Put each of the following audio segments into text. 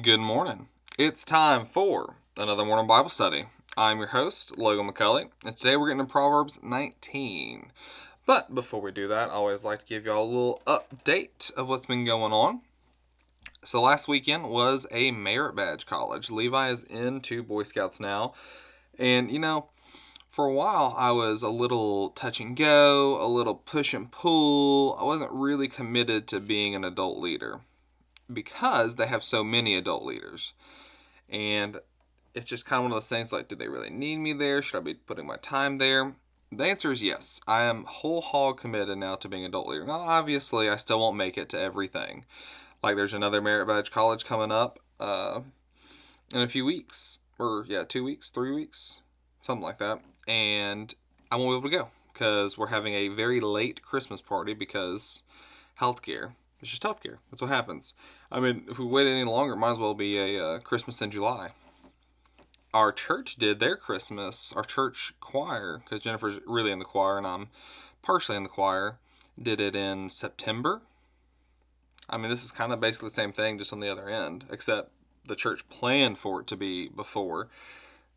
Good morning. It's time for another morning Bible study. I'm your host, Logan McCulley, and today we're getting to Proverbs 19. But before we do that, I always like to give y'all a little update of what's been going on. So last weekend was a merit badge college. Levi is into Boy Scouts now. And for a while I was a little touch and go, a little push and pull. I wasn't really committed to being an adult leader because they have so many adult leaders. And it's just kind of one of those things like, do they really need me there? Should I be putting my time there? The answer is yes. I am whole hog committed now to being adult leader. Now, obviously, I still won't make it to everything. Like, there's another merit badge college coming up in a few weeks. Or, 2 weeks, 3 weeks, something like that. And I won't be able to go because we're having a very late Christmas party because healthcare. It's just healthcare. That's what happens. I mean, if we wait any longer, it might as well be a Christmas in July. Our church did their Christmas, our church choir, because Jennifer's really in the choir and I'm partially in the choir, did it in September. I mean, this is kind of basically the same thing, just on the other end, except the church planned for it to be before.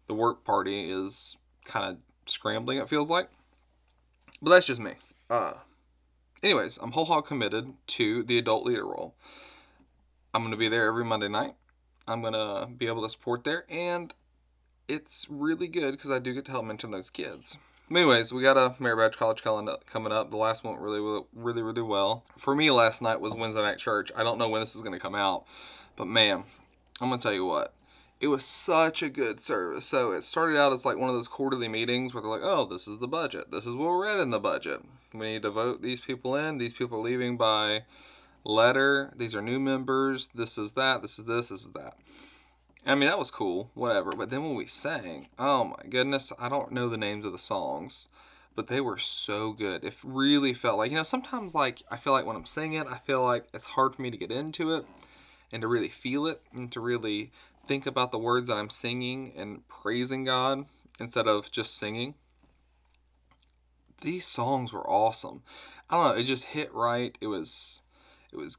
The work party is kind of scrambling, it feels like. But that's just me. Anyways, I'm whole hog committed to the adult leader role. I'm going to be there every Monday night. I'm going to be able to support there, and it's really good because I do get to help mentor those kids. Anyways, we got a merit badge college coming up. The last one went really well. For me, last night was Wednesday night church. I don't know when this is going to come out, but man, I'm going to tell you what. It was such a good service. So it started out as like one of those quarterly meetings where they're like, oh, this is the budget. This is what we're at in the budget. We need to vote these people in. These people are leaving by letter. These are new members. This is that. This is this. This is that. I mean, that was cool. Whatever. But then when we sang, oh my goodness, I don't know the names of the songs, but they were so good. It really felt like, sometimes like I feel like when I'm singing, I feel like it's hard for me to get into it and to really feel it and to really think about the words that I'm singing and praising God instead of just singing. These songs were awesome. I don't know, it just hit right. It was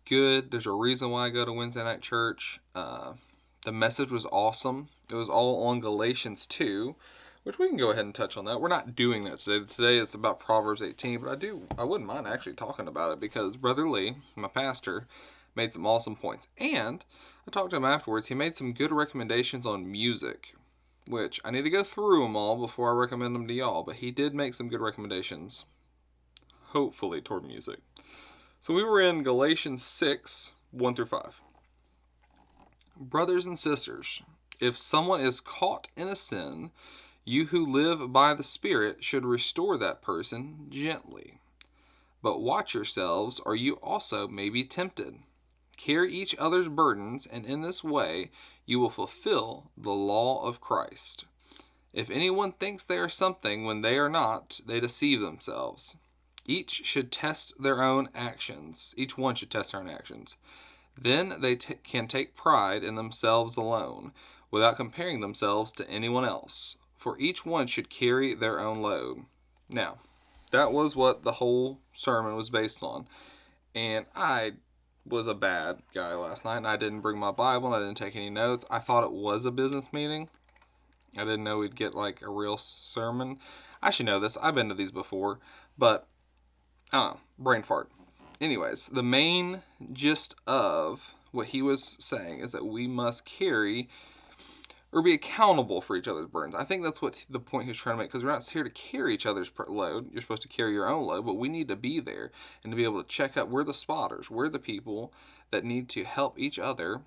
good. There's a reason why I go to Wednesday night church. The message was awesome. It was all on Galatians 2, which we can go ahead and touch on that. We're not doing that today. Today it's about Proverbs 18, but I wouldn't mind actually talking about it because Brother Lee, my pastor, made some awesome points. And I talked to him afterwards. He made some good recommendations on music, which I need to go through them all before I recommend them to y'all. But he did make some good recommendations, hopefully, toward music. So we were in Galatians 6, 1 through 5. Brothers and sisters, if someone is caught in a sin, you who live by the Spirit should restore that person gently. But watch yourselves, or you also may be tempted. Carry each other's burdens, and in this way you will fulfill the law of Christ. If anyone thinks they are something when they are not, they deceive themselves. Each one should test their own actions. Then they can take pride in themselves alone, without comparing themselves to anyone else. For each one should carry their own load. Now, that was what the whole sermon was based on. And I was a bad guy last night, and I didn't bring my Bible, and I didn't take any notes. I thought it was a business meeting. I didn't know we'd get like a real sermon. I should know this. I've been to these before, but I don't know. Brain fart. Anyways, the main gist of what he was saying is that we must carry or be accountable for each other's burdens. I think that's what the point he was trying to make, because we're not here to carry each other's load. You're supposed to carry your own load, but we need to be there and to be able to check up. We're the spotters. We're the people that need to help each other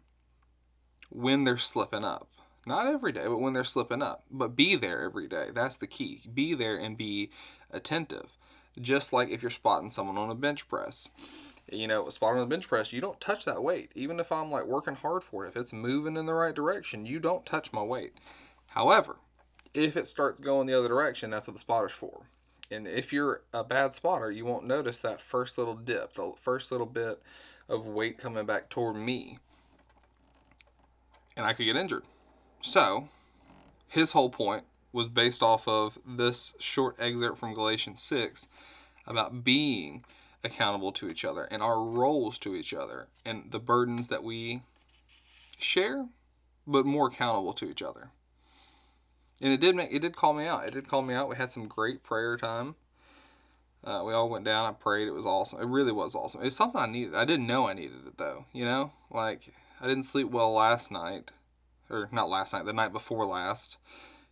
when they're slipping up. Not every day, but when they're slipping up. But be there every day. That's the key. Be there and be attentive. Just like if you're spotting someone on a bench press. Spotting on a bench press, you don't touch that weight. Even if I'm like working hard for it, if it's moving in the right direction, you don't touch my weight. However, if it starts going the other direction, that's what the spotter's for. And if you're a bad spotter, you won't notice that first little dip, the first little bit of weight coming back toward me. And I could get injured. So, his whole point was based off of this short excerpt from Galatians 6 about being accountable to each other and our roles to each other and the burdens that we share, but more accountable to each other. And it did call me out. It did call me out. We had some great prayer time. We all went down. I prayed. It was awesome. It really was awesome. It was something I needed. I didn't know I needed it though. Like I didn't sleep well last night, or not last night, the night before last.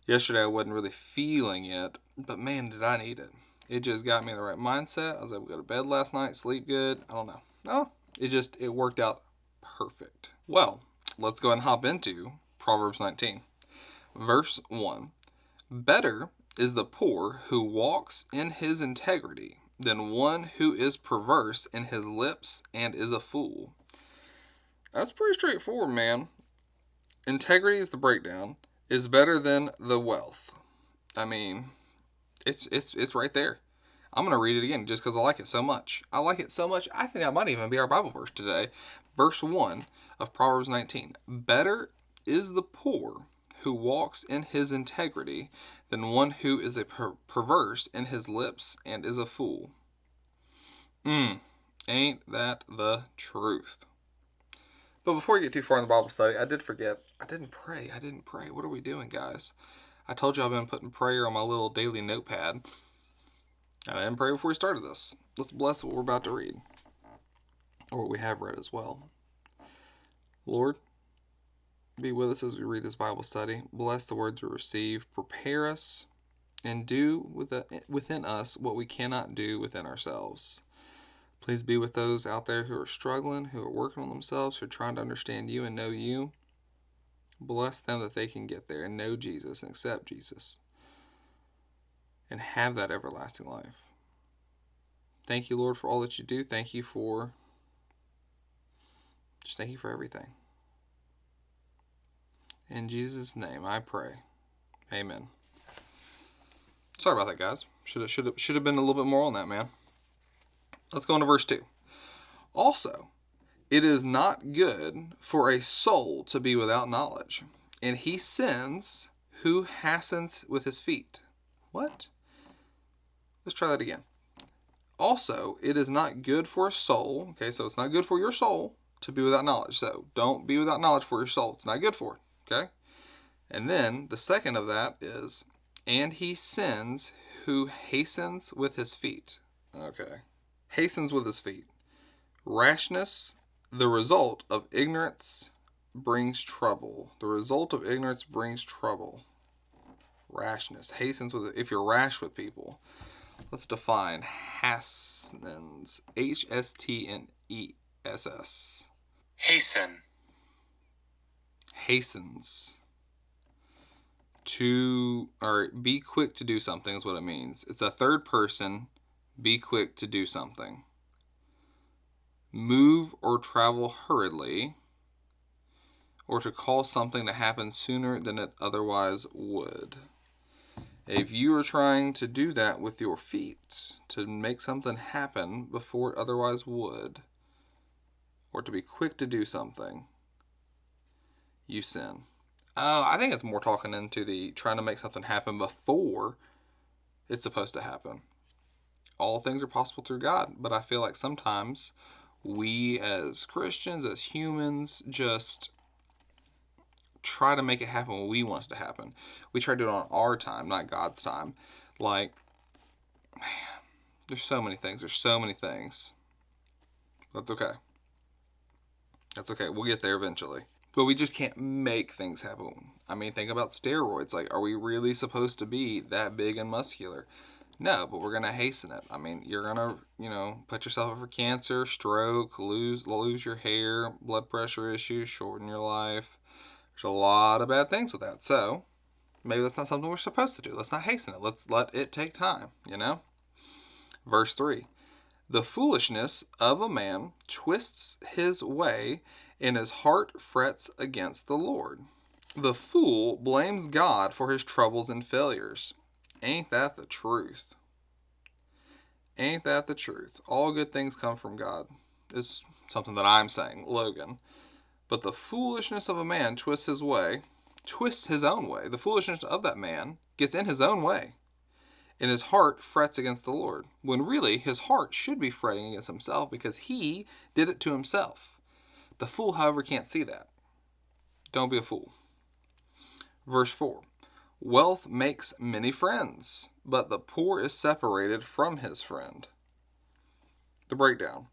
Yesterday I wasn't really feeling it, but man, did I need it. It just got me in the right mindset. I was able to go to bed last night, sleep good. I don't know. No, it worked out perfect. Well, let's go ahead and hop into Proverbs 19. Verse 1. Better is the poor who walks in his integrity than one who is perverse in his lips and is a fool. That's pretty straightforward, man. Integrity is the breakdown. Is better than the wealth. I mean, it's right there. I'm going to read it again just because I like it so much. I like it so much, I think that might even be our Bible verse today. Verse 1 of Proverbs 19. Better is the poor who walks in his integrity than one who is a perverse in his lips and is a fool. Ain't that the truth? But before we get too far in the Bible study, I did forget. I didn't pray. What are we doing, guys? I told you I've been putting prayer on my little daily notepad. And I didn't pray before we started this. Let's bless what we're about to read. Or what we have read as well. Lord, be with us as we read this Bible study. Bless the words we receive. Prepare us and do within us what we cannot do within ourselves. Please be with those out there who are struggling, who are working on themselves, who are trying to understand you and know you. Bless them that they can get there and know Jesus and accept Jesus and have that everlasting life. Thank you, Lord, for all that you do. Thank you for everything. In Jesus' name I pray. Amen. Sorry about that, guys. Should have been a little bit more on that, man. Let's go into verse 2. Also, it is not good for a soul to be without knowledge, and he sins who hastens with his feet. What? Let's try that again. Also, it is not good for a soul, okay, so it's not good for your soul to be without knowledge. So don't be without knowledge for your soul. It's not good for it, okay? And then the second of that is, and he sins who hastens with his feet. Okay. Hastens with his feet. Rashness, the result of ignorance, brings trouble. The result of ignorance brings trouble. Rashness. Hastens with it. If you're rash with people. Let's define hastens. Hstness. Hasten. Hastens. Be quick to do something is what it means. It's a third person. Be quick to do something. Move or travel hurriedly, or to cause something to happen sooner than it otherwise would. If you are trying to do that with your feet, to make something happen before it otherwise would, or to be quick to do something, you sin. I think it's more talking into the trying to make something happen before it's supposed to happen. All things are possible through God, but I feel like sometimes we as Christians, as humans, just try to make it happen when we want it to happen. We try to do it on our time, not God's time. Like, man, there's so many things. That's okay. We'll get there eventually. But we just can't make things happen. I mean, think about steroids. Like, are we really supposed to be that big and muscular? No, but we're going to hasten it. I mean, you're going to, put yourself up for cancer, stroke, lose your hair, blood pressure issues, shorten your life. There's a lot of bad things with that. So, maybe that's not something we're supposed to do. Let's not hasten it. Let's let it take time, Verse 3. The foolishness of a man twists his way, and his heart frets against the Lord. The fool blames God for his troubles and failures. Ain't that the truth? Ain't that the truth? All good things come from God. Is something that I'm saying, Logan. But the foolishness of a man twists his own way. The foolishness of that man gets in his own way. And his heart frets against the Lord. When really, his heart should be fretting against himself because he did it to himself. The fool, however, can't see that. Don't be a fool. Verse 4. Wealth makes many friends, but the poor is separated from his friend. The breakdown.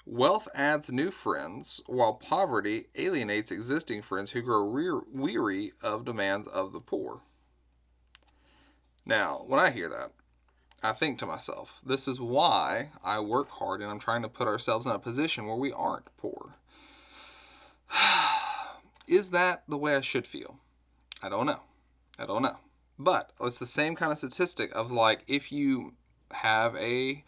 Wealth adds new friends, while poverty alienates existing friends who grow weary of demands of the poor. Now, when I hear that, I think to myself, this is why I work hard and I'm trying to put ourselves in a position where we aren't poor. Is that the way I should feel? I don't know. But it's the same kind of statistic of like if you have a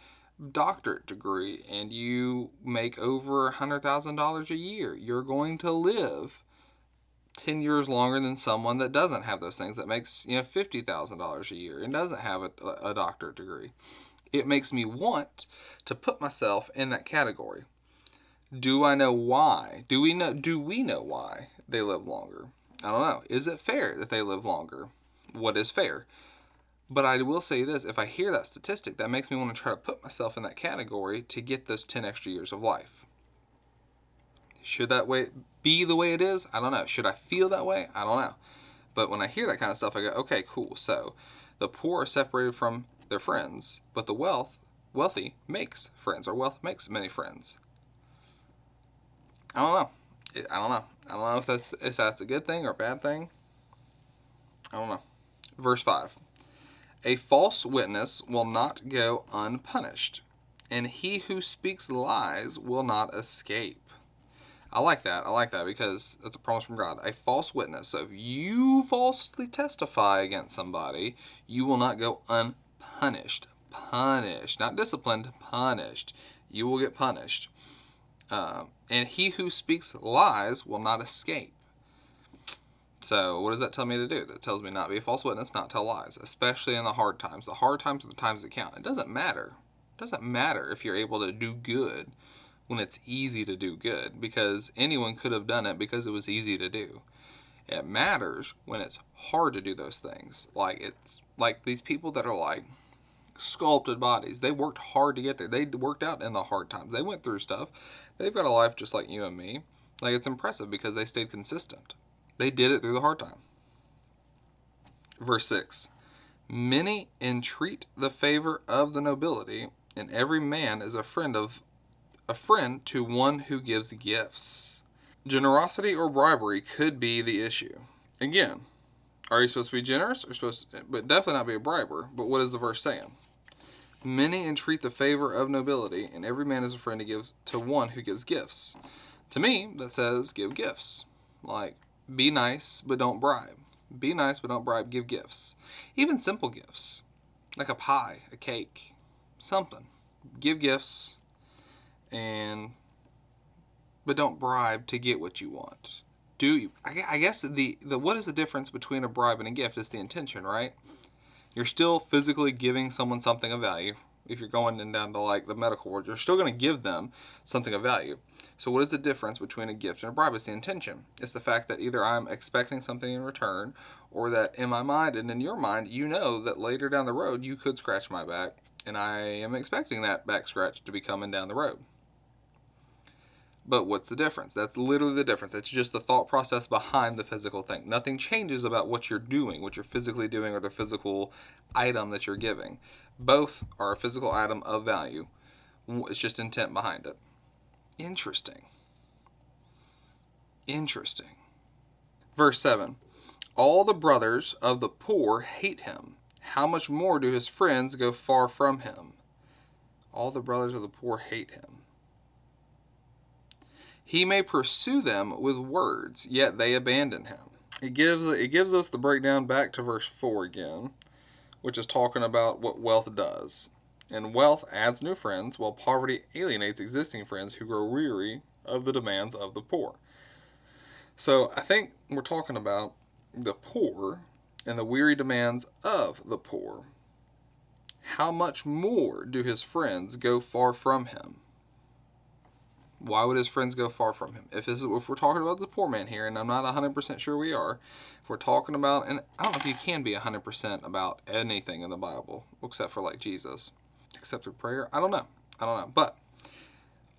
doctorate degree and you make over $100,000 a year, you're going to live 10 years longer than someone that doesn't have those things, that makes $50,000 a year and doesn't have a doctorate degree. It makes me want to put myself in that category. Do I know why? Do we know why they live longer? I don't know. Is it fair that they live longer? What is fair? But I will say this, if I hear that statistic, that makes me want to try to put myself in that category to get those 10 extra years of life. Should that way be the way it is? I don't know. Should I feel that way? I don't know. But when I hear that kind of stuff, I go, okay, cool. So the poor are separated from their friends, but the wealthy makes friends, or wealth makes many friends. I don't know. I don't know if that's a good thing or a bad thing. I don't know. Verse 5. A false witness will not go unpunished, and he who speaks lies will not escape. I like that because it's a promise from God. A false witness. So if you falsely testify against somebody, you will not go unpunished. Punished. Not disciplined, punished. You will get punished. And he who speaks lies will not escape. So what does that tell me to do? That tells me not to be a false witness, not tell lies, especially in the hard times. The hard times are the times that count. It doesn't matter. It doesn't matter if you're able to do good when it's easy to do good, because anyone could have done it because it was easy to do. It matters when it's hard to do those things. Like it's like these people that are like sculpted bodies. They worked hard to get there. They worked out in the hard times. They went through stuff. They've got a life just like you and me. Like it's impressive because they stayed consistent. They did it through the hard time. Verse 6. Many entreat the favor of the nobility, and every man is a friend to one who gives gifts. Generosity or bribery could be the issue. Again, are you supposed to be generous but definitely not be a briber? But what is the verse saying? Many entreat the favor of nobility, and every man is a friend to one who gives gifts. To me, that says give gifts. Like, be nice, but don't bribe. Be nice, but don't bribe. Give gifts. Even simple gifts. Like a pie, a cake, something. Give gifts, but don't bribe to get what you want. I guess the what is the difference between a bribe and a gift? It's the intention, right? You're still physically giving someone something of value. If you're going down to like the medical world, you're still going to give them something of value. So what is the difference between a gift and a bribe? It's the intention. It's the fact that either I'm expecting something in return, or that in my mind and in your mind, you know that later down the road you could scratch my back, and I am expecting that back scratch to be coming down the road. But what's the difference? That's literally the difference. It's just the thought process behind the physical thing. Nothing changes about what you're doing, what you're physically doing, or the physical item that you're giving. Both are a physical item of value. It's just intent behind it. Interesting. Verse 7. All the brothers of the poor hate him. How much more do his friends go far from him? All the brothers of the poor hate him. He may pursue them with words, yet they abandon him. It gives us the breakdown back to verse 4 again, which is talking about what wealth does. And wealth adds new friends, while poverty alienates existing friends who grow weary of the demands of the poor. So I think we're talking about the poor and the weary demands of the poor. How much more do his friends go far from him? Why would his friends go far from him? If we're talking about the poor man here, and I'm not 100% sure we are, if we're talking about, and I don't know if you can be 100% about anything in the Bible, except for like Jesus, except for prayer. I don't know. But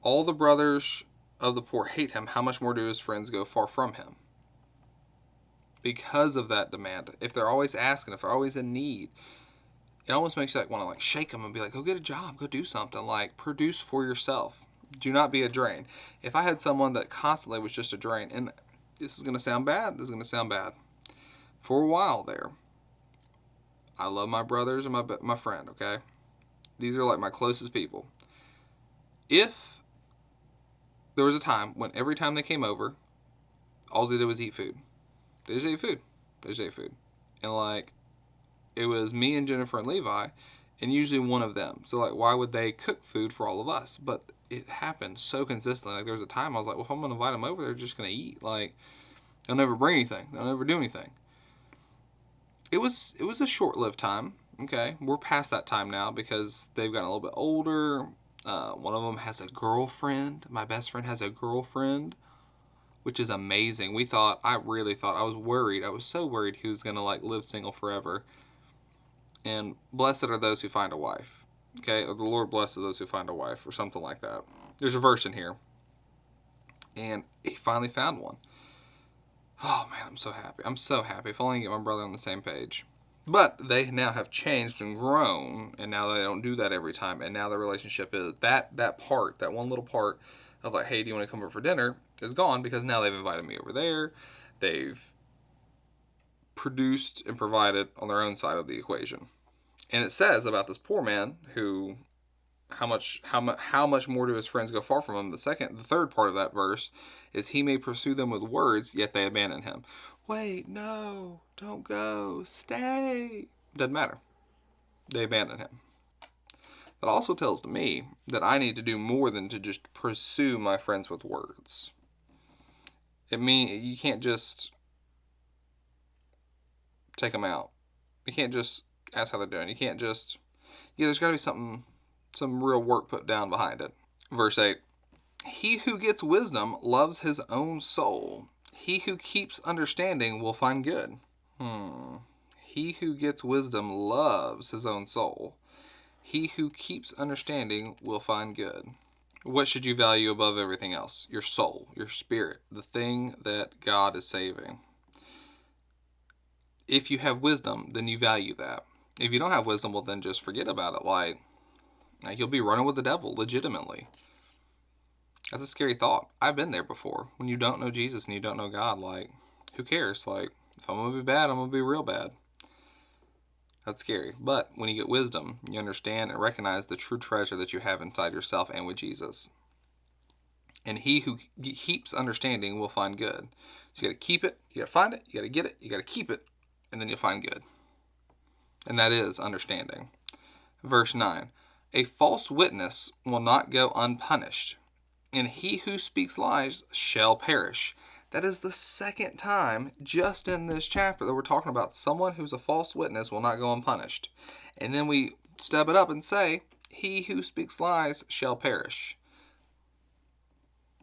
all the brothers of the poor hate him. How much more do his friends go far from him? because of that demand. If they're always asking, if they're always in need, it almost makes you like want to like shake them and be like, go get a job, go do something, like produce for yourself. Do not be a drain. If I had someone that constantly was just a drain, and this is going to sound bad, for a while there, I love my brothers and my friend, okay? These are like my closest people. If there was a time when every time they came over, all they did was eat food. They just ate food. And like, it was me and Jennifer and Levi, and usually one of them. So like, why would they cook food for all of us? But it happened so consistently. Like, there was a time I was like, well, if I'm going to invite them over, they're just going to eat. Like, they'll never bring anything. They'll never do anything. It was a short-lived time. Okay, we're past that time now because they've gotten a little bit older. One of them has a girlfriend. My best friend has a girlfriend, which is amazing. I was worried. I was so worried he was going to like live single forever. And blessed are those who find a wife. Okay, or the Lord blesses those who find a wife, or something like that. There's a verse in here. And he finally found one. Oh man, I'm so happy. If only I can get my brother on the same page. But they now have changed and grown, and now they don't do that every time. And now the relationship is that one little part of like, hey, do you want to come over for dinner, is gone because now they've invited me over there. They've produced and provided on their own side of the equation. And it says about this poor man who, how much more do his friends go far from him? The third part of that verse is, he may pursue them with words, yet they abandon him. Wait, no, don't go, stay. Doesn't matter. They abandon him. That also tells me that I need to do more than to just pursue my friends with words. It means you can't just take them out. You can't just ask how they're doing. You can't just, there's got to be some real work put down behind it. Verse 8, he who gets wisdom loves his own soul. He who keeps understanding will find good. He who gets wisdom loves his own soul. He who keeps understanding will find good. What should you value above everything else? Your soul, your spirit, the thing that God is saving. If you have wisdom, then you value that. If you don't have wisdom, well, then just forget about it. Like you'll be running with the devil, legitimately. That's a scary thought. I've been there before. When you don't know Jesus and you don't know God, like, who cares? Like, if I'm going to be bad, I'm going to be real bad. That's scary. But when you get wisdom, you understand and recognize the true treasure that you have inside yourself and with Jesus. And he who keeps understanding will find good. So you got to keep it, you got to find it, you got to get it, you got to keep it, and then you'll find good. And that is understanding. Verse 9, a false witness will not go unpunished, and he who speaks lies shall perish. That is the second time just in this chapter that we're talking about someone who's a false witness will not go unpunished. And then we step it up and say, he who speaks lies shall perish.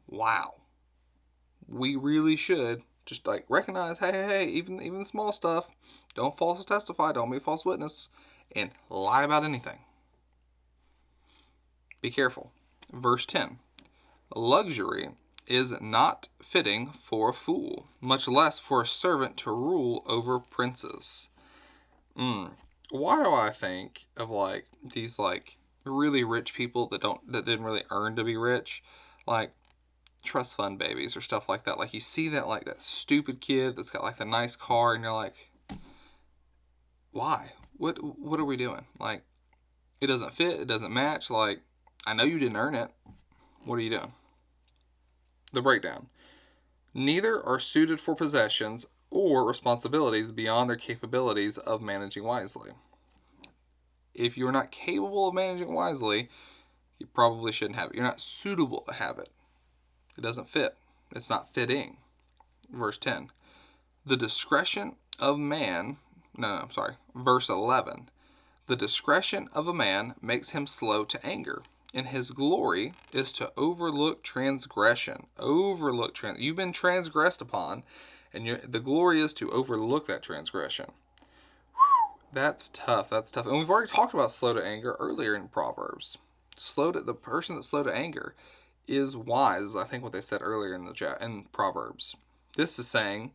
Wow. We really should just like recognize, hey, even the small stuff. Don't falsely testify, don't be a false witness, and lie about anything. Be careful. Verse 10. Luxury is not fitting for a fool, much less for a servant to rule over princes. Why do I think of like these like really rich people that didn't really earn to be rich, like trust fund babies or stuff like that? Like you see that like that stupid kid that's got like the nice car, and you're like, why? What are we doing? Like, it doesn't fit, it doesn't match. Like, I know you didn't earn it. What are you doing? The breakdown. Neither are suited for possessions or responsibilities beyond their capabilities of managing wisely. If you're not capable of managing wisely, you probably shouldn't have it. You're not suitable to have it. It doesn't fit. It's not fitting. Verse 10. The discretion of man... Verse 11. The discretion of a man makes him slow to anger, and his glory is to overlook transgression. You've been transgressed upon, and the glory is to overlook that transgression. That's tough. And we've already talked about slow to anger earlier in Proverbs. The person that's slow to anger is wise, I think what they said earlier in Proverbs. This is saying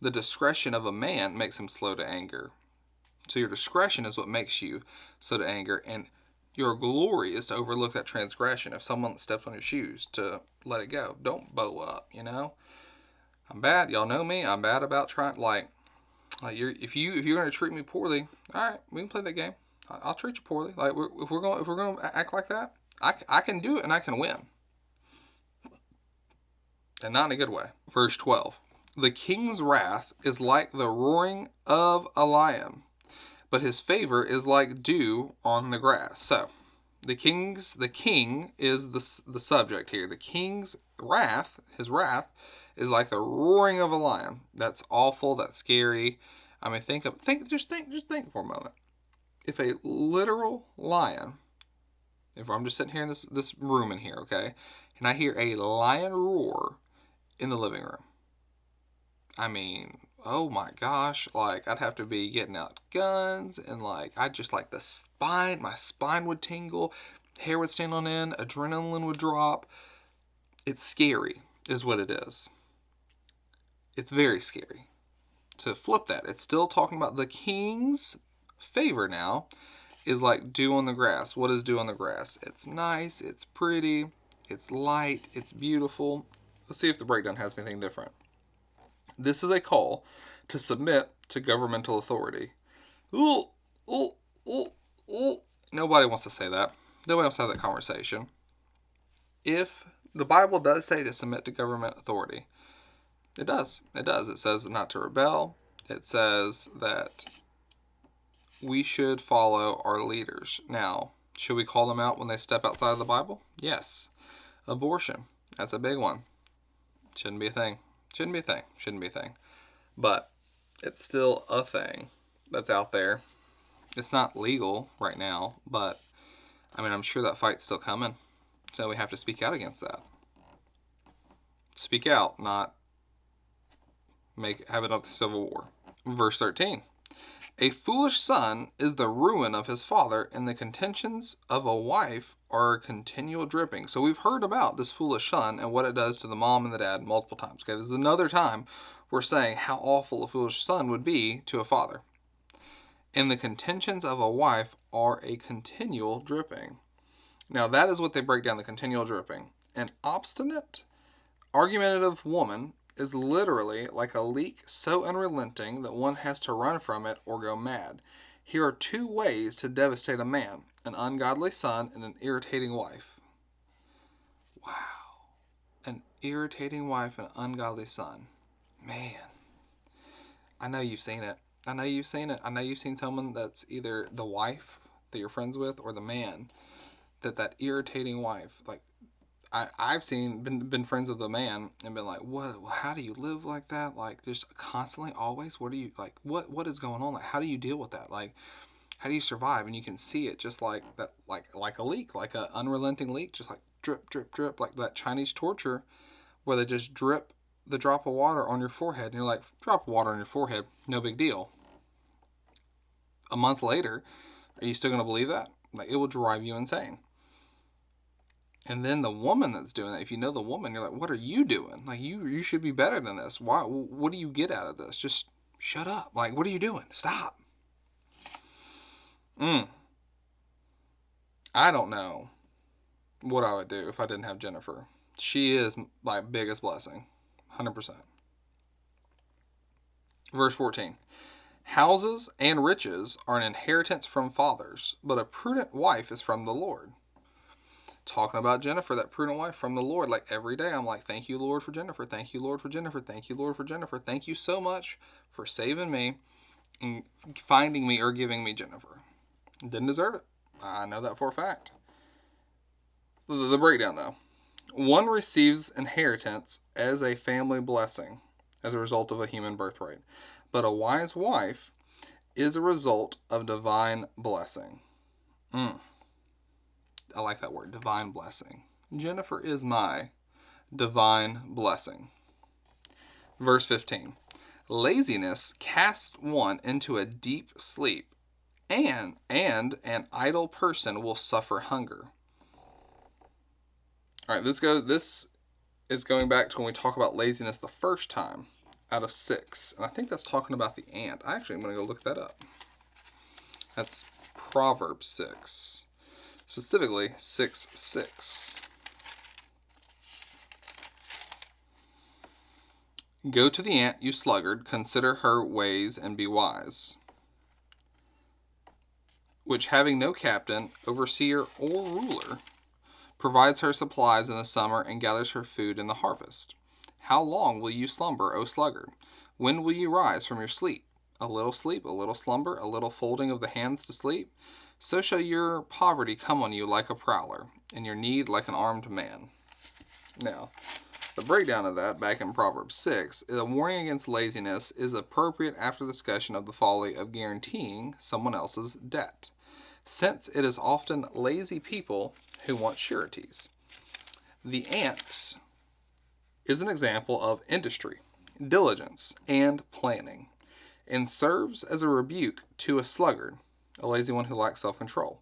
the discretion of a man makes him slow to anger. So your discretion is what makes you slow to anger, and your glory is to overlook that transgression. If someone steps on your shoes, to let it go. Don't bow up, you know? I'm bad. Y'all know me. I'm bad about trying, if you're going to treat me poorly, all right, we can play that game. I'll treat you poorly. Like, if we're going to act like that, I can do it and I can win. And not in a good way. Verse 12. The king's wrath is like the roaring of a lion, but his favor is like dew on the grass. So, the king is the subject here. The king's wrath, his wrath, is like the roaring of a lion. That's awful. That's scary. I mean, just think for a moment. If a literal lion, if I'm just sitting here in this room in here, okay, and I hear a lion roar in the living room, I mean, oh my gosh, like, I'd have to be getting out guns, and like, I'd just like my spine would tingle, hair would stand on end, adrenaline would drop. It's scary, is what it is. It's very scary. To flip that, it's still talking about the king's favor now is like dew on the grass. What is dew on the grass? It's nice, it's pretty, it's light, it's beautiful. Let's see if the breakdown has anything different. This is a call to submit to governmental authority. Ooh, ooh, ooh, ooh. Nobody wants to say that. Nobody wants to have that conversation. If the Bible does say to submit to government authority, it does. It does. It says not to rebel. It says that we should follow our leaders. Now, should we call them out when they step outside of the Bible? Yes. Abortion. That's a big one. Shouldn't be a thing. Shouldn't be a thing. But it's still a thing that's out there. It's not legal right now, but I mean, I'm sure that fight's still coming. So we have to speak out against that. Speak out, not have another civil war. Verse 13. A foolish son is the ruin of his father, and the contentions of a wife are a continual dripping. So we've heard about this foolish son and what it does to the mom and the dad multiple times. Okay, this is another time we're saying how awful a foolish son would be to a father. And the contentions of a wife are a continual dripping. Now that is what they break down, the continual dripping. An obstinate, argumentative woman is literally like a leak so unrelenting that one has to run from it or go mad. Here are two ways to devastate a man: an ungodly son and an irritating wife. Wow. An irritating wife and an ungodly son. Man. I know you've seen it. I know you've seen someone that's either the wife that you're friends with or the man that irritating wife, like, I've been friends with a man and been like, what? How do you live like that? Like, just constantly, always. What do you like? What is going on? Like, how do you deal with that? Like, how do you survive? And you can see it just like that, like a leak, like an unrelenting leak, just like drip, drip, drip, like that Chinese torture, where they just drip the drop of water on your forehead, and you're like, drop of water on your forehead, no big deal. A month later, are you still gonna believe that? Like, it will drive you insane. And then the woman that's doing that, if you know the woman, you're like, what are you doing? Like, you should be better than this. Why? What do you get out of this? Just shut up. Like, what are you doing? Stop. I don't know what I would do if I didn't have Jennifer. She is my biggest blessing. 100%. Verse 14. Houses and riches are an inheritance from fathers, but a prudent wife is from the Lord. Talking about Jennifer, that prudent wife from the Lord. Like, every day I'm like, thank you, Lord, for Jennifer. Thank you, Lord, for Jennifer. Thank you, Lord, for Jennifer. Thank you so much for saving me and finding me or giving me Jennifer. Didn't deserve it. I know that for a fact. The breakdown, though. One receives inheritance as a family blessing as a result of a human birthright. But a wise wife is a result of divine blessing. I like that word, divine blessing. Jennifer is my divine blessing. Verse 15. Laziness casts one into a deep sleep, and an idle person will suffer hunger. All right, this is going back to when we talk about laziness the first time. out of 6. And I think that's talking about the ant. Actually, I'm going to go look that up. That's Proverbs 6. Specifically, 6:6. Go to the ant, you sluggard, consider her ways and be wise, which having no captain, overseer, or ruler, provides her supplies in the summer and gathers her food in the harvest. How long will you slumber, O sluggard? When will you rise from your sleep? A little slumber, a little folding of the hands to sleep. So shall your poverty come on you like a prowler, and your need like an armed man. Now, the breakdown of that back in Proverbs 6 is a warning against laziness is appropriate after the discussion of the folly of guaranteeing someone else's debt, since it is often lazy people who want sureties. The ant is an example of industry, diligence, and planning, and serves as a rebuke to a sluggard, a lazy one who lacks self-control.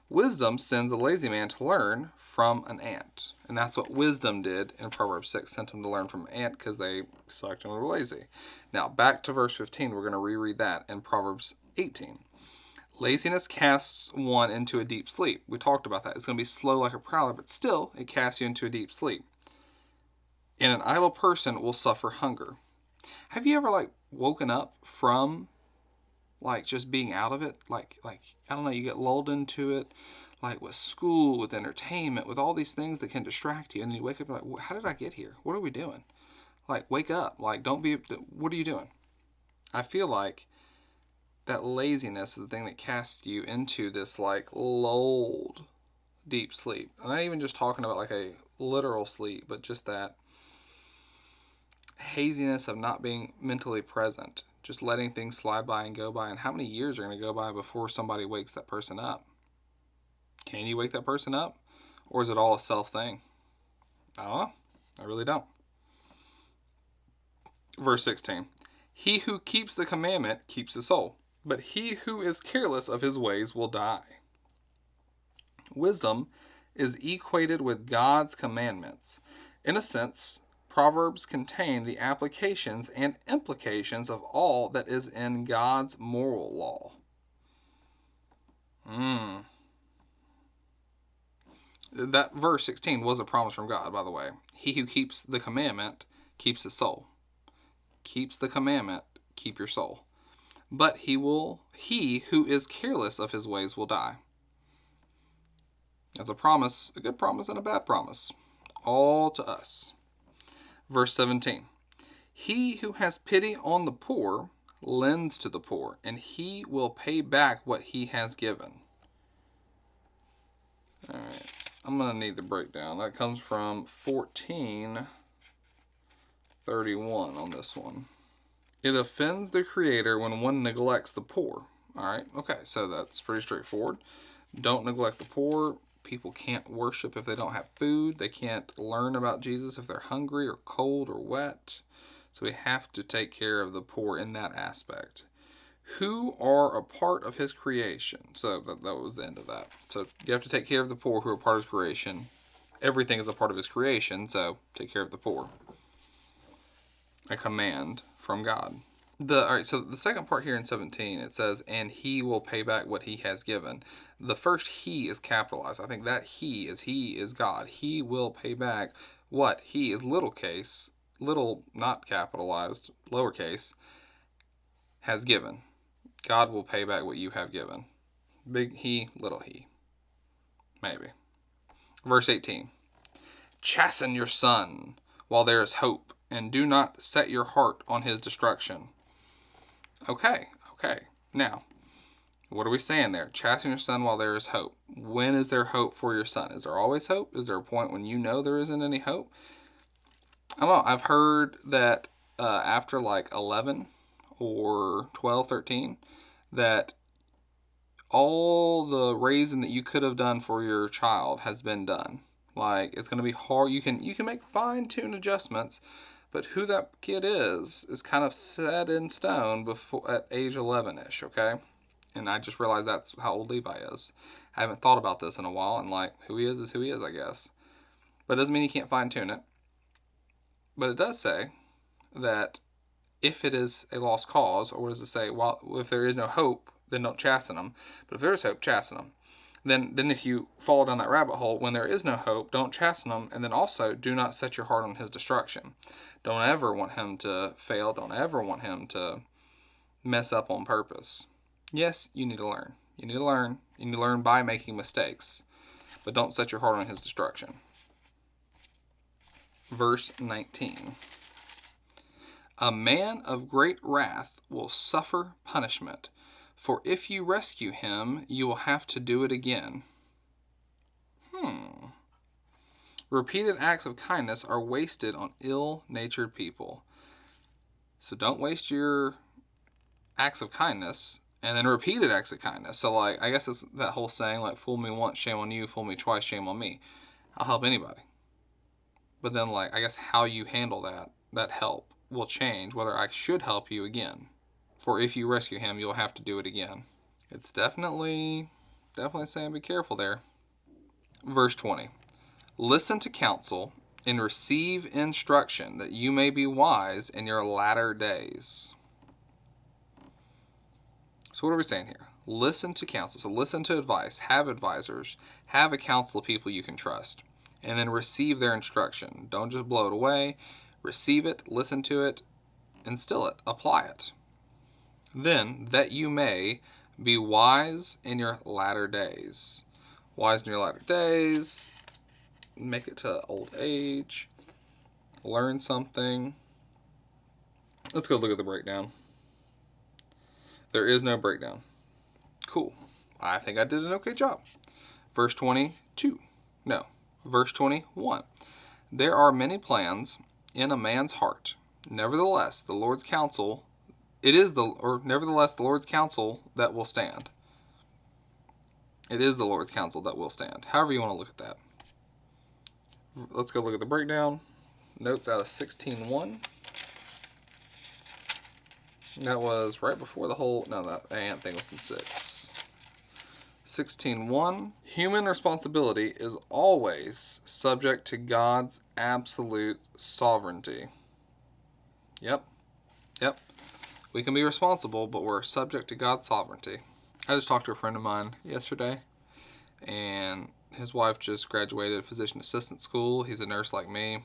Wisdom sends a lazy man to learn from an ant. And that's what wisdom did in Proverbs 6. Sent him to learn from an ant because they sucked and were lazy. Now, back to verse 15. We're going to reread that in Proverbs 18. Laziness casts one into a deep sleep. We talked about that. It's going to be slow like a prowler, but still, it casts you into a deep sleep. And an idle person will suffer hunger. Have you ever, woken up from just being out of it, I don't know, you get lulled into it, with school, with entertainment, with all these things that can distract you, and then you wake up and how did I get here? What are we doing? Wake up, don't be, what are you doing? I feel like that laziness is the thing that casts you into this lulled deep sleep. I'm not even just talking about a literal sleep, but just that haziness of not being mentally present. Just letting things slide by and go by. And how many years are going to go by before somebody wakes that person up? Can you wake that person up? Or is it all a self thing? I don't know. I really don't. Verse 16. He who keeps the commandment keeps his soul, but he who is careless of his ways will die. Wisdom is equated with God's commandments. In a sense, Proverbs contain the applications and implications of all that is in God's moral law. That verse 16 was a promise from God, by the way. He who keeps the commandment keeps his soul. Keeps the commandment, keep your soul. But he who is careless of his ways will die. That's a promise, a good promise and a bad promise, all to us. Verse 17, he who has pity on the poor lends to the poor, and he will pay back what he has given. All right, I'm going to need the breakdown. That comes from 14:31 on this one. It offends the Creator when one neglects the poor. All right, okay, so that's pretty straightforward. Don't neglect the poor. People can't worship if they don't have food. They can't learn about Jesus if they're hungry or cold or wet. So we have to take care of the poor in that aspect. Who are a part of his creation. So that was the end of that. So you have to take care of the poor who are part of his creation. Everything is a part of his creation, so take care of the poor. A command from God. Alright, so the second part here in 17, it says, and he will pay back what he has given. The first he is capitalized. I think that he is God. He will pay back what he is little not capitalized, lowercase, has given. God will pay back what you have given. Big he, little he. Maybe. Verse 18. Chasten your son while there is hope, and do not set your heart on his destruction. Okay. Now, what are we saying there? Chasten your son while there is hope. When is there hope for your son? Is there always hope? Is there a point when you know there isn't any hope? I don't know. I've heard that after 11 or 12, 13, that all the raising that you could have done for your child has been done. It's going to be hard. You can make fine-tuned adjustments, but who that kid is kind of set in stone at age 11-ish, okay? And I just realized that's how old Levi is. I haven't thought about this in a while, and who he is who he is, I guess. But it doesn't mean you can't fine-tune it. But it does say that if it is a lost cause, or what does it say? Well, if there is no hope, then don't chasten them. But if there is hope, chasten them. Then if you fall down that rabbit hole, when there is no hope, don't chasten them. And then also, do not set your heart on his destruction. Don't ever want him to fail. Don't ever want him to mess up on purpose. Yes, you need to learn. You need to learn. You need to learn by making mistakes. But don't set your heart on his destruction. Verse 19. A man of great wrath will suffer punishment, for if you rescue him, you will have to do it again. Repeated acts of kindness are wasted on ill-natured people. So don't waste your acts of kindness and then repeated acts of kindness. So like, I guess it's that whole saying, like, fool me once, shame on you, fool me twice, shame on me. I'll help anybody. But then, like, I guess how you handle that help will change whether I should help you again. For if you rescue him, you'll have to do it again. It's definitely saying be careful there. Verse 20. Listen to counsel and receive instruction, that you may be wise in your latter days. So what are we saying here? Listen to counsel. So listen to advice. Have advisors. Have a council of people you can trust. And then receive their instruction. Don't just blow it away. Receive it, listen to it, instill it, apply it. Then, that you may be wise in your latter days. Wise in your latter days. Make it to old age. Learn something. Let's go look at the breakdown. There is no breakdown. Cool. I think I did an okay job. Verse 22. No. Verse 21. There are many plans in a man's heart. Nevertheless, the Lord's counsel nevertheless the Lord's counsel that will stand. It is the Lord's counsel that will stand. However you want to look at that. Let's go look at the breakdown. Notes out of 16:1. That was right before the whole, no, that ant thing was in 6. 16:1. Human responsibility is always subject to God's absolute sovereignty. Yep. We can be responsible, but we're subject to God's sovereignty. I just talked to a friend of mine yesterday, and his wife just graduated physician assistant school. He's a nurse like me.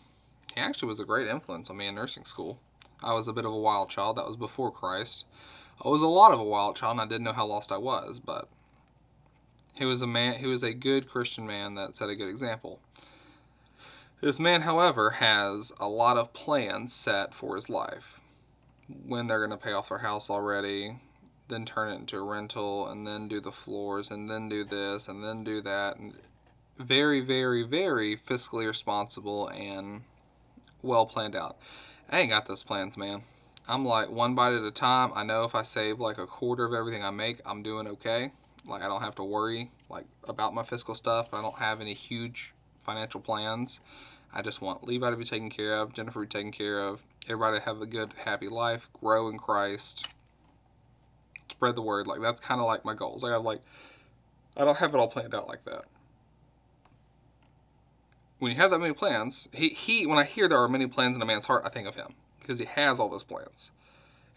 He actually was a great influence on me in nursing school. I was a bit of a wild child. That was before Christ. I was a lot of a wild child, and I didn't know how lost I was, but he was a good Christian man that set a good example. This man, however, has a lot of plans set for his life. When they're going to pay off their house already, then turn it into a rental, and then do the floors, and then do this, and then do that. And very, very, very fiscally responsible and well planned out. I ain't got those plans, man. I'm like one bite at a time. I know if I save like a quarter of everything I make, I'm doing okay. Like, I don't have to worry like about my fiscal stuff. I don't have any huge financial plans. I just want Levi to be taken care of, Jennifer to be taken care of, everybody to have a good, happy life, grow in Christ, spread the word. Like, that's kind of like my goals. I don't have it all planned out like that. When you have that many plans, when I hear there are many plans in a man's heart, I think of him, because he has all those plans.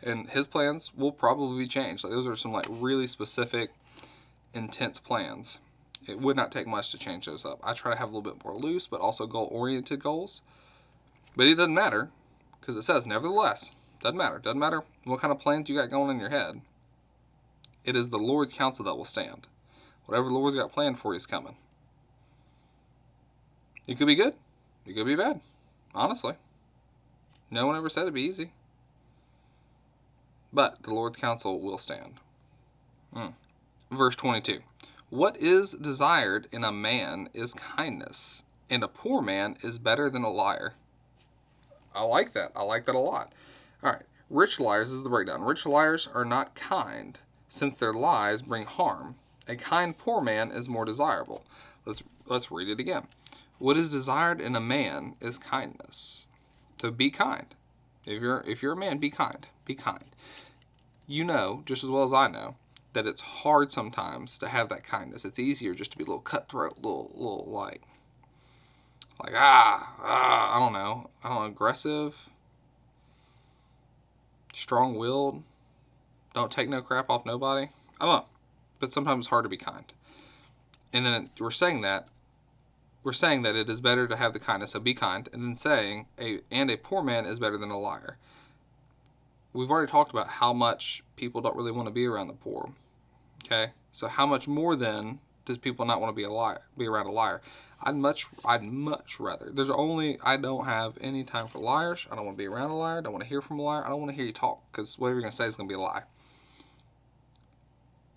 And his plans will probably be changed. Like, those are some like really specific, intense plans. It would not take much to change those up. I try to have a little bit more loose, but also goal-oriented goals. But it doesn't matter, because it says, nevertheless. Doesn't matter. Doesn't matter what kind of plans you got going in your head. It is the Lord's counsel that will stand. Whatever the Lord's got planned for you is coming. It could be good. It could be bad. Honestly. No one ever said it'd be easy. But the Lord's counsel will stand. Verse 22. What is desired in a man is kindness, and a poor man is better than a liar. I like that. I like that a lot. All right. Rich liars is the breakdown. Rich liars are not kind, since their lies bring harm. A kind poor man is more desirable. Let's read it again. What is desired in a man is kindness. So be kind. If you're a man, be kind. Be kind. You know, just as well as I know, that it's hard sometimes to have that kindness. It's easier just to be a little cutthroat, little like I don't know, aggressive. strong-willed, don't take no crap off nobody. I don't know, but sometimes it's hard to be kind. And then we're saying that it is better to have the kindness, so be kind, and then saying a poor man is better than a liar. We've already talked about how much people don't really want to be around the poor. Okay, so how much more then does people not want to be around a liar? I'd much rather. I don't have any time for liars. I don't want to be around a liar. I don't want to hear from a liar. I don't want to hear you talk, because whatever you're going to say is going to be a lie.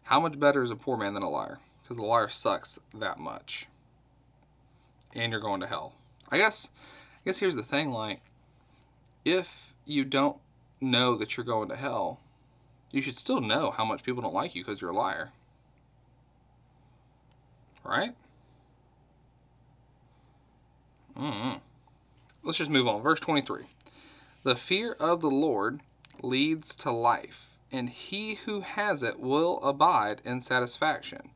How much better is a poor man than a liar? Because the liar sucks that much. And you're going to hell. I guess here's the thing, like, if you don't know that you're going to hell, you should still know how much people don't like you because you're a liar. Right? Let's just move on. Verse 23. The fear of the Lord leads to life, and he who has it will abide in satisfaction.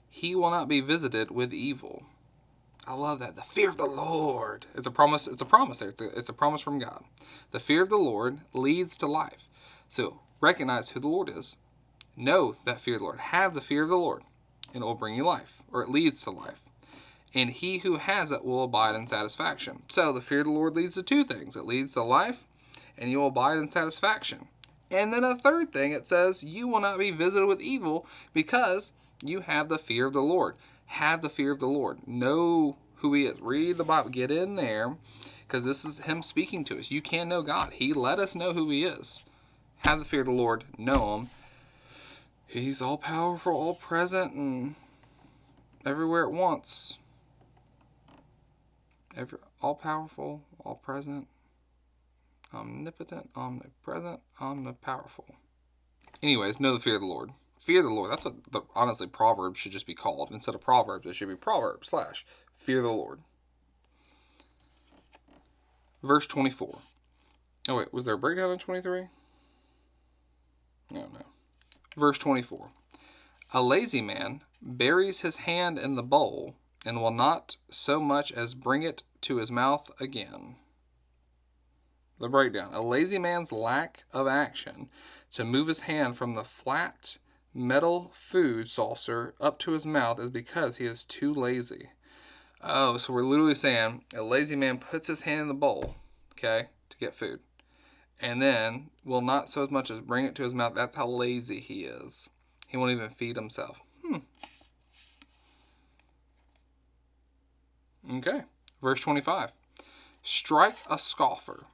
He will not be visited with evil. I love that. The fear of the Lord. It's a promise. It's a promise there. It's a promise from God. The fear of the Lord leads to life. So recognize who the Lord is. Know that fear of the Lord. Have the fear of the Lord, and it will bring you life, or it leads to life. And he who has it will abide in satisfaction. So the fear of the Lord leads to two things. It leads to life, and you will abide in satisfaction. And then a third thing, it says, you will not be visited with evil because you have the fear of the Lord. Have the fear of the Lord. Know who he is. Read the Bible. Get in there, because this is him speaking to us. You can know God. He let us know who he is. Have the fear of the Lord. Know him. He's all powerful, all present, and everywhere at once. All powerful, all present, omnipotent, omnipresent, omnipowerful. Anyways, know the fear of the Lord. Fear the Lord. That's what honestly Proverbs should just be called. Instead of Proverbs, it should be Proverbs / fear the Lord. Verse 24. Oh wait, was there a breakdown in 23? No. Verse 24. A lazy man buries his hand in the bowl and will not so much as bring it to his mouth again. The breakdown. A lazy man's lack of action to move his hand from the flat metal food saucer up to his mouth is because he is too lazy. Oh, so we're literally saying a lazy man puts his hand in the bowl, okay, to get food, and then will not so much as bring it to his mouth. That's how lazy he is. He won't even feed himself. Okay, verse 25. Strike a scoffer,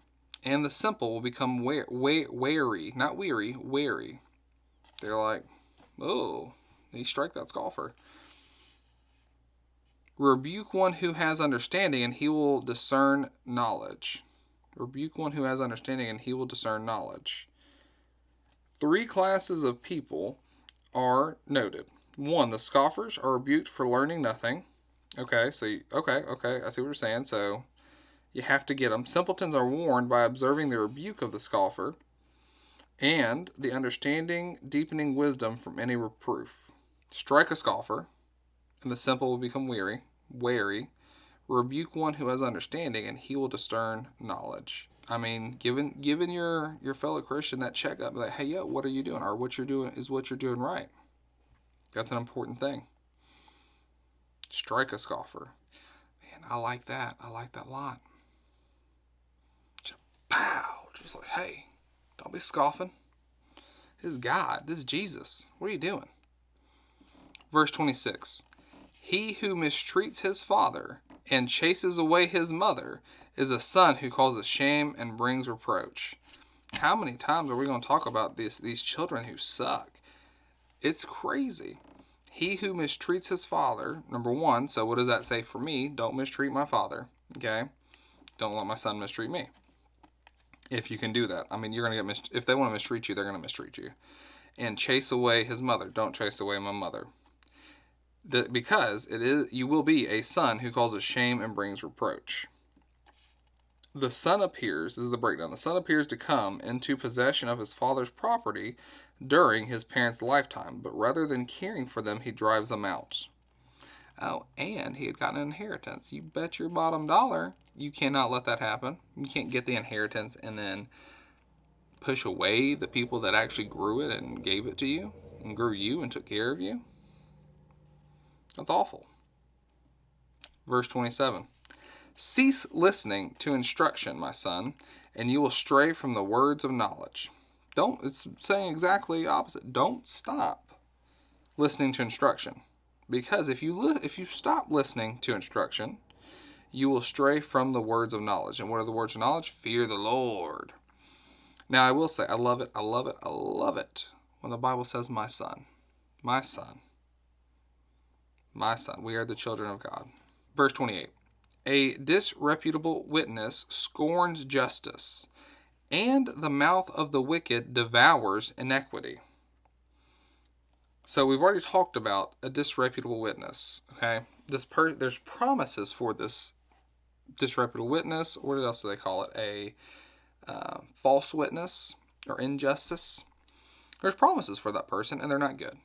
and the simple will become wary, not weary, wary. They're like, oh, he strike that scoffer. Rebuke one who has understanding, and he will discern knowledge. Rebuke one who has understanding, and he will discern knowledge. 3 classes of people are noted. 1, the scoffers are rebuked for learning nothing. Okay, so, okay, I see what you're saying. So, you have to get them. Simpletons are warned by observing the rebuke of the scoffer, and the understanding, deepening wisdom from any reproof. Strike a scoffer, and the simple will become wary. Rebuke one who has understanding, and he will discern knowledge. I mean, giving your fellow Christian that checkup, like, hey, yo, what are you doing? Or what you're doing is what you're doing right. That's an important thing. Strike a scoffer. Man, I like that. I like that a lot. Just pow. Just like, hey, don't be scoffing. This is God. This is Jesus. What are you doing? Verse 26. He who mistreats his father and chases away his mother is a son who causes shame and brings reproach. How many times are we going to talk about these children who suck? It's crazy. He who mistreats his father, number 1, so what does that say for me? Don't mistreat my father, okay? Don't let my son mistreat me. If you can do that. I mean, you're going to get if they want to mistreat you, they're going to mistreat you. And chase away his mother. Don't chase away my mother. Because you will be a son who causes shame and brings reproach. The son appears, this is the breakdown, the son appears to come into possession of his father's property during his parents' lifetime, but rather than caring for them, he drives them out. Oh, and he had gotten an inheritance. You bet your bottom dollar you cannot let that happen. You can't get the inheritance and then push away the people that actually grew it and gave it to you and grew you and took care of you? That's awful. Verse 27. Cease listening to instruction, my son, and you will stray from the words of knowledge. It's saying exactly opposite. Don't stop listening to instruction. Because if you stop listening to instruction, you will stray from the words of knowledge. And what are the words of knowledge? Fear the Lord. Now, I will say, I love it when the Bible says, my son, my son, my son. We are the children of God. Verse 28. A disreputable witness scorns justice, and the mouth of the wicked devours iniquity. So we've already talked about a disreputable witness. Okay, there's promises for this disreputable witness. What else do they call it? A false witness or injustice. There's promises for that person, and they're not good.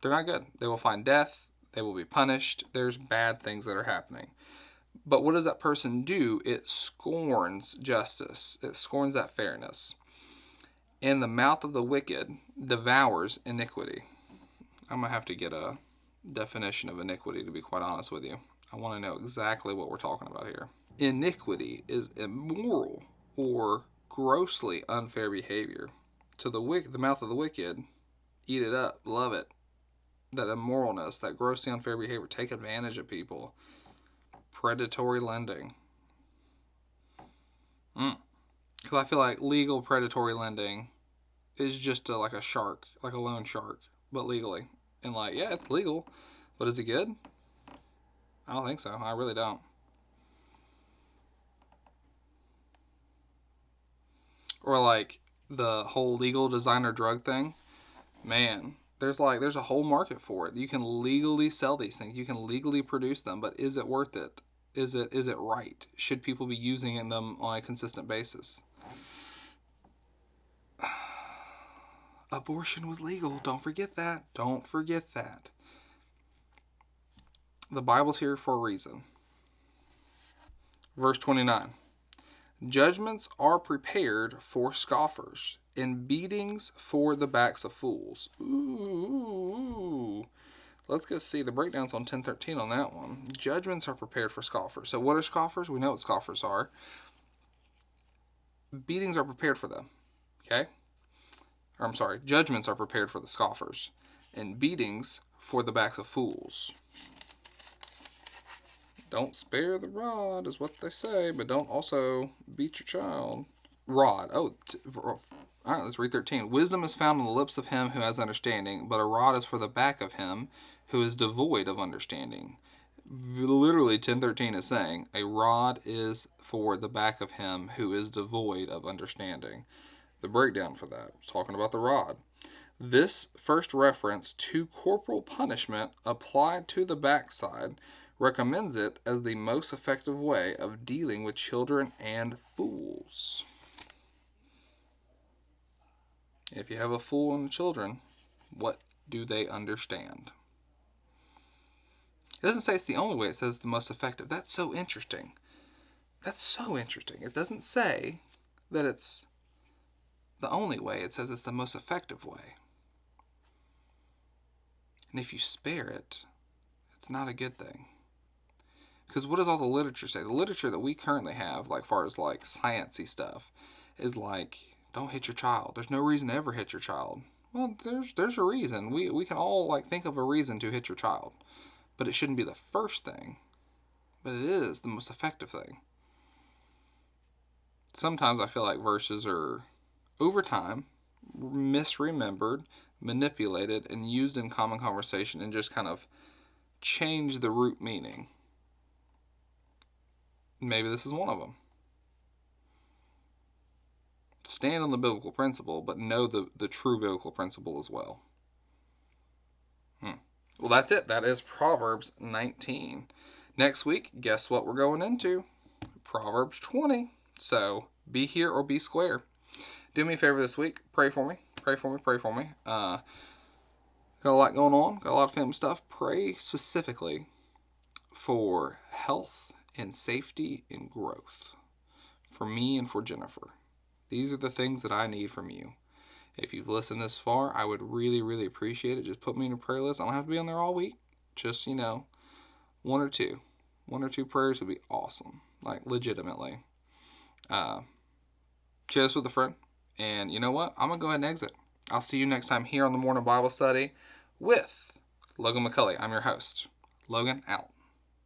They're not good. They will find death. They will be punished. There's bad things that are happening. But what does that person do? It scorns justice. It scorns that fairness. And the mouth of the wicked devours iniquity. I'm going to have to get a definition of iniquity, to be quite honest with you. I want to know exactly what we're talking about here. Iniquity is immoral or grossly unfair behavior. So the mouth of the wicked, eat it up, love it. That immoralness, that grossly unfair behavior, take advantage of people. Predatory lending. Because I feel like legal predatory lending is just like a shark, like a loan shark, but legally. And yeah, it's legal, but is it good? I don't think so. I really don't. Or like the whole legal designer drug thing. Man, there's a whole market for it. You can legally sell these things. You can legally produce them, but is it worth it? Is it right? Should people be using them on a consistent basis? Abortion was legal. Don't forget that. Don't forget that. The Bible's here for a reason. Verse 29. Judgments are prepared for scoffers, and beatings for the backs of fools. Ooh. Let's go see the breakdowns on 10:13 on that one. Judgments are prepared for scoffers. So what are scoffers? We know what scoffers are. Beatings are prepared for them. Okay? Or I'm sorry, judgments are prepared for the scoffers, and beatings for the backs of fools. Don't spare the rod is what they say, but don't also beat your child. Rod. All right, let's read 13. Wisdom is found on the lips of him who has understanding, but a rod is for the back of him who is devoid of understanding. Literally, 10:13 is saying a rod is for the back of him who is devoid of understanding. The breakdown for that, talking about the rod. This first reference to corporal punishment applied to the backside recommends it as the most effective way of dealing with children and fools. If you have a fool and children, what do they understand? It doesn't say it's the only way, it says it's the most effective. That's so interesting. That's so interesting. It doesn't say that it's the only way, it says it's the most effective way. And if you spare it, it's not a good thing. Because what does all the literature say? The literature that we currently have, like far as like sciencey stuff, is like, don't hit your child. There's no reason to ever hit your child. Well, there's a reason. We can all like think of a reason to hit your child. But it shouldn't be the first thing. But it is the most effective thing. Sometimes I feel like verses are, over time, misremembered, manipulated, and used in common conversation and just kind of change the root meaning. Maybe this is one of them. Stand on the biblical principle, but know the true biblical principle as well. Well, that's it. That is Proverbs 19. Next week, guess what we're going into? Proverbs 20. So, be here or be square. Do me a favor this week. Pray for me. Pray for me. Pray for me. Got a lot going on. Got a lot of family stuff. Pray specifically for health and safety and growth. For me and for Jennifer. These are the things that I need from you. If you've listened this far, I would really, really appreciate it. Just put me in a prayer list. I don't have to be on there all week. Just, one or two. One or two prayers would be awesome. Like, legitimately. Share this with a friend. And you know what? I'm going to go ahead and exit. I'll see you next time here on the Morning Bible Study with Logan McCulley. I'm your host. Logan, out.